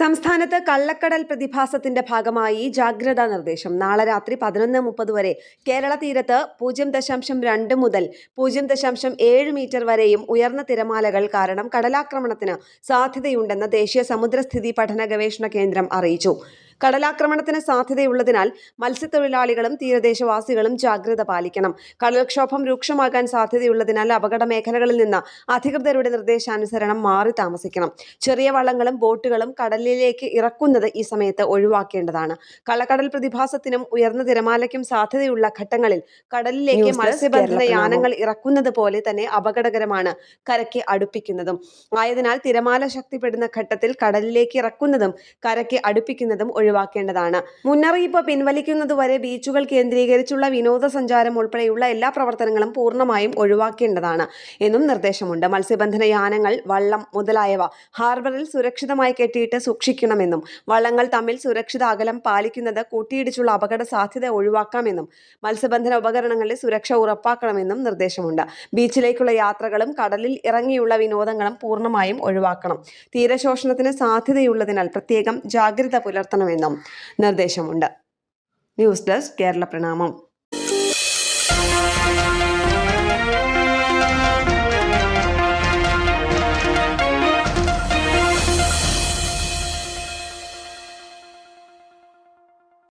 സംസ്ഥാനത്ത് കള്ളക്കടൽ പ്രതിഭാസത്തിന്റെ ഭാഗമായി ജാഗ്രതാ നിർദ്ദേശം. നാളെ രാത്രി 11:30 വരെ കേരള തീരത്ത് 0.2 മുതൽ 0.7 മീറ്റർ വരെയും ഉയർന്ന തിരമാലകൾ കാരണം കടലാക്രമണത്തിന് സാധ്യതയുണ്ടെന്ന് ദേശീയ സമുദ്രസ്ഥിതി പഠന ഗവേഷണ കേന്ദ്രം അറിയിച്ചു. കടലാക്രമണത്തിന് സാധ്യതയുള്ളതിനാൽ മത്സ്യത്തൊഴിലാളികളും തീരദേശവാസികളും ജാഗ്രത പാലിക്കണം. കടൽക്ഷോഭം രൂക്ഷമാകാൻ സാധ്യതയുള്ളതിനാൽ അപകട മേഖലകളിൽ നിന്ന് അധികൃതരുടെ നിർദ്ദേശാനുസരണം മാറി താമസിക്കണം. ചെറിയ വള്ളങ്ങളും ബോട്ടുകളും കടലിലേക്ക് ഇറക്കുന്നത് ഈ സമയത്ത് ഒഴിവാക്കേണ്ടതാണ്. കള്ളക്കടൽ പ്രതിഭാസത്തിനും ഉയർന്ന തിരമാലയ്ക്കും സാധ്യതയുള്ള ഘട്ടങ്ങളിൽ കടലിലേക്ക് മത്സ്യബന്ധന യാനങ്ങൾ ഇറക്കുന്നത് പോലെ തന്നെ അപകടകരമാണ് കരയ്ക്ക് അടുപ്പിക്കുന്നതും. ആയതിനാൽ തിരമാല ശക്തിപ്പെടുന്ന ഘട്ടത്തിൽ കടലിലേക്ക് ഇറക്കുന്നതും കരയ്ക്ക് അടുപ്പിക്കുന്നതും ഒഴിവാക്കേണ്ടതാണ്. മുന്നറിയിപ്പ് പിൻവലിക്കുന്നതുവരെ ബീച്ചുകൾ കേന്ദ്രീകരിച്ചുള്ള വിനോദസഞ്ചാരം ഉൾപ്പെടെയുള്ള എല്ലാ പ്രവർത്തനങ്ങളും പൂർണ്ണമായും ഒഴിവാക്കേണ്ടതാണ് എന്നും നിർദ്ദേശമുണ്ട്. മത്സ്യബന്ധന യാനങ്ങൾ, വള്ളം മുതലായവ ഹാർബറിൽ സുരക്ഷിതമായി കെട്ടിയിട്ട് സൂക്ഷിക്കണമെന്നും വള്ളങ്ങൾ തമ്മിൽ സുരക്ഷിത അകലം പാലിക്കുന്നത് കൂട്ടിയിടിച്ചുള്ള അപകട സാധ്യത ഒഴിവാക്കാമെന്നും മത്സ്യബന്ധന ഉപകരണങ്ങളുടെ സുരക്ഷ ഉറപ്പാക്കണമെന്നും നിർദ്ദേശമുണ്ട്. ബീച്ചിലേക്കുള്ള യാത്രകളും കടലിൽ ഇറങ്ങിയുള്ള വിനോദങ്ങളും പൂർണ്ണമായും ഒഴിവാക്കണം. തീരശോഷണത്തിന് സാധ്യതയുള്ളതിനാൽ പ്രത്യേകം ജാഗ്രത പുലർത്തണമെന്നും നിർദ്ദേശമുണ്ട്. ന്യൂസ് ഡെസ്ക് കേരള പ്രണാമം.